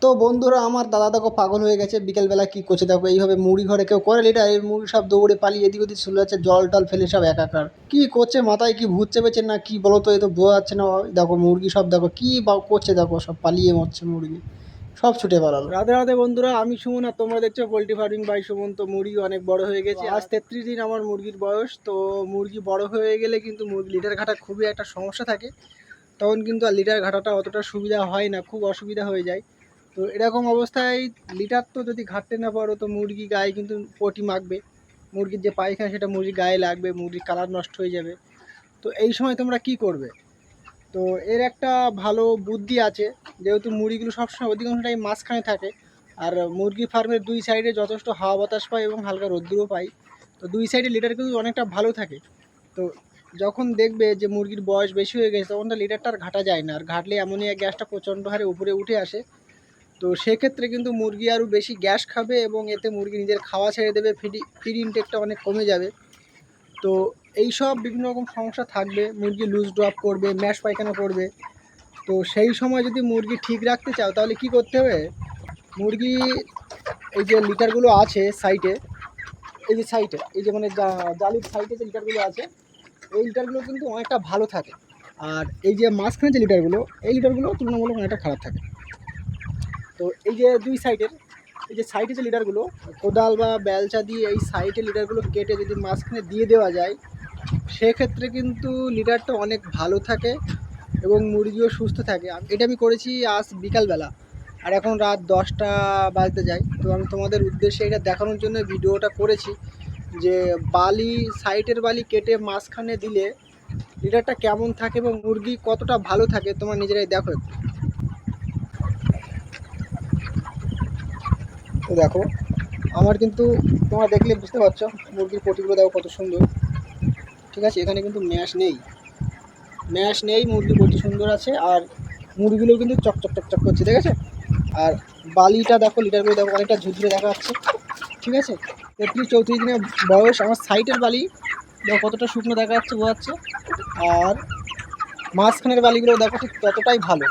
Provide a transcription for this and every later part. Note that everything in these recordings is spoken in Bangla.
তো বন্ধুরা, আমার দাদা দেখো পাগল হয়ে গেছে, বিকেলবেলা কি করছে দেখো, এইভাবে মুড়ি ঘরে কেউ করে এটা, এই মুড়ি সব দৌড়ে পালিয়ে এদিক ওদিক চলে যাচ্ছে, জল টল ফেলে সব একাকার। কি করছে, মাথায় কি ভূত চেপেছে না কি বলো তো, এ তো বোঝা যাচ্ছে না। দেখো মুরগি সব দেখো কি বা করছে, দেখো সব পালিয়ে মরছে মুরগি, সব ছুটে পালালো। রাধে রাধে বন্ধুরা, আমি সুমন আর তোমরা দেখছো পোল্ট্রি ফার্মিং বাই সুমন। তো মুরগি অনেক বড় হয়ে গেছে, আজ 33 দিন আমার মুরগির বয়স। তো মুরগি বড় হয়ে গেলে কিন্তু মুরগি লিটার ঘাটা খুবই একটা সমস্যা থাকে, তখন কিন্তু আর লিটার ঘাটাটা অতটা সুবিধা হয় না, খুব অসুবিধা হয়ে যায়। তো এরকম অবস্থায় লিটার তো যদি ঘাটতে না পারো, তো মুরগি গায়ে কিন্তু পটি মাখবে, মুরগির যে পায়খানা সেটা মুরগির গায়ে লাগবে, মুরগির কালার নষ্ট হয়ে যাবে। তো এই সময় তোমরা কি করবে? তো এর একটা ভালো বুদ্ধি আছে, যেহেতু মুরগিগুলো সবসময় অধিকাংশ টাইম মাঝখানে থাকে, আর মুরগি ফার্মের দুই সাইডে যথেষ্ট হাওয়া বাতাস পায় এবং হালকা রোদ্দুরও পাই, তো দুই সাইডে লিটার কিন্তু অনেকটা ভালো থাকে। তো যখন দেখবে যে মুরগির বয়স বেশি হয়ে গেছে, তখন তো লিটারটা আর ঘাটা যায় না, আর ঘাটলে অ্যামোনিয়া গ্যাসটা প্রচণ্ড হারে উপরে উঠে আসে। তো সেক্ষেত্রে কিন্তু মুরগি আরও বেশি গ্যাস খাবে এবং এতে মুরগি নিজের খাওয়া ছেড়ে দেবে, ফিড ইনটেকটা অনেক কমে যাবে। তো এই সব বিভিন্ন রকম সমস্যা থাকবে, মুরগি লুজ ড্রপ করবে, ম্যাশ পায়খানা করবে। তো সেই সময় যদি মুরগি ঠিক রাখতে চাও, তাহলে কি করতে হবে? মুরগি এই যে লিটারগুলো আছে সাইডে, এই যে সাইডে, এই যে মানে জালির সাইডে যে লিটারগুলো আছে, এই লিটারগুলো কিন্তু অনেকটা ভালো থাকে। আর এই যে মাঝখানে যে লিটারগুলো, এই লিটারগুলো তুলনামূলক অনেকটা খারাপ থাকে। তো এই যে দুই সাইডের, এই যে সাইডে যে লিটারগুলো, কোদাল বা বেলচা দিয়ে এই সাইডে লিটারগুলো কেটে যদি মাঝখানে দিয়ে দেওয়া যায়, সেক্ষেত্রে কিন্তু লিটারটা অনেক ভালো থাকে এবং মুরগিও সুস্থ থাকে। এটা আমি করেছি আজ বিকালবেলা, আর এখন রাত 10টা বাজতে যায়। তো আমি তোমাদের উদ্দেশ্যে এটা দেখানোর জন্য ভিডিওটা করেছি, যে বালি, সাইডের বালি কেটে মাঝখানে দিলে লিটারটা কেমন থাকে এবং মুরগি কতটা ভালো থাকে, তোমার নিজেরাই দেখো একটু। তো দেখো, আমার কিন্তু তোমরা দেখলে বুঝতে পারছো মুরগির পটিগুলো দেখো কত সুন্দর। ঠিক আছে, এখানে কিন্তু ম্যাশ নেই, মুরগির পটি সুন্দর আছে, আর মুরগিগুলো কিন্তু চকচক চকচক করছে, ঠিক আছে। আর বালিটা দেখো, লিটারগুলো দেখো অনেকটা ঝুরঝুরে দেখা যাচ্ছে, ঠিক আছে। 33-34 দিনের বয়স, আমার সাইডের বালি দেখো কতটা শুকনো দেখা যাচ্ছে, বোঝাচ্ছে। আর মাঝখানের বালিগুলো দেখো ঠিক ততটাই ভালো,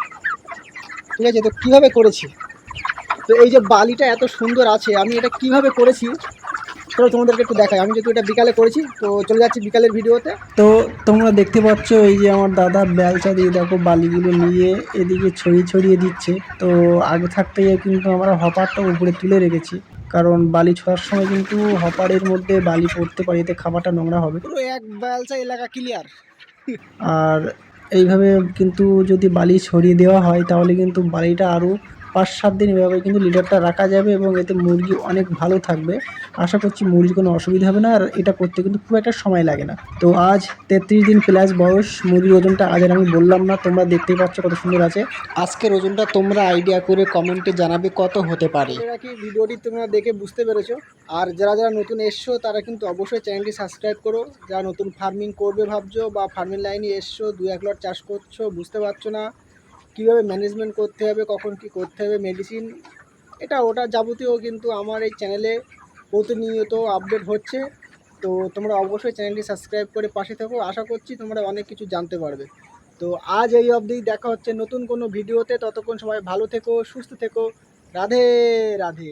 ঠিক আছে। তো কীভাবে করেছি, তো এই যে বালিটা এত সুন্দর আছে, আমি এটা কিভাবে করেছি চলো তোমাদেরকে একটু দেখাই। আমি যেহেতু এটা বিকালে করেছি, তো চলে যাচ্ছি বিকালের ভিডিওতে। তো তোমরা দেখতে পাচ্ছ এই যে আমার দাদা বেলচা দিয়ে দেখো বালিগুলো নিয়ে এদিকে ছড়িয়ে ছড়িয়ে দিচ্ছে। তো আগে থাকতেই কিন্তু আমরা হপারটা উপরে তুলে রেখেছি, কারণ বালি ছোঁড়ার সময় কিন্তু হপারের মধ্যে বালি পড়তে পারে, এতে খাবারটা নোংরা হবে। পুরো এক বেলচা এলাকা ক্লিয়ার। আর এইভাবে কিন্তু যদি বালি ছড়িয়ে দেওয়া হয়, তাহলে কিন্তু বালিটা আরও 5-7 দিন এভাবে কিন্তু লিটারটা রাখা যাবে এবং এতে মুরগি অনেক ভালো থাকবে। আশা করছি মুরগির কোনো অসুবিধা হবে না, আর এটা করতে কিন্তু খুব একটা সময় লাগে না। তো আজ 33 দিন প্লাস বয়স, মুরগির ওজনটা আজ আর আমি বললাম না, তোমরা দেখতেই পাচ্ছ কত সুন্দর আছে। আজকের ওজনটা তোমরা আইডিয়া করে কমেন্টে জানাবে কত হতে পারে। এরা কি ভিডিওটি তোমরা দেখে বুঝতে পেরেছো? আর যারা যারা নতুন এসছো, তারা কিন্তু অবশ্যই চ্যানেলটি সাবস্ক্রাইব করো। যারা নতুন ফার্মিং করবে ভাবছো বা ফার্মিং লাইনে এসছো, 2-1 লট চাষ করছো, বুঝতে পারছো না কীভাবে ম্যানেজমেন্ট করতে হবে, কখন কি করতে হবে, মেডিসিন এটা ওটা যাবতীয় কিন্তু আমার এই চ্যানেলে প্রতিনিয়ত আপডেট হচ্ছে। তো তোমরা অবশ্যই চ্যানেলটি সাবস্ক্রাইব করে পাশে থাকো, আশা করছি তোমরা অনেক কিছু জানতে পারবে। তো আজ এই অবধি, দেখা হচ্ছে নতুন কোনো ভিডিওতে, ততক্ষণ সবাই ভালো থেকো, সুস্থ থেকো। রাধে রাধে।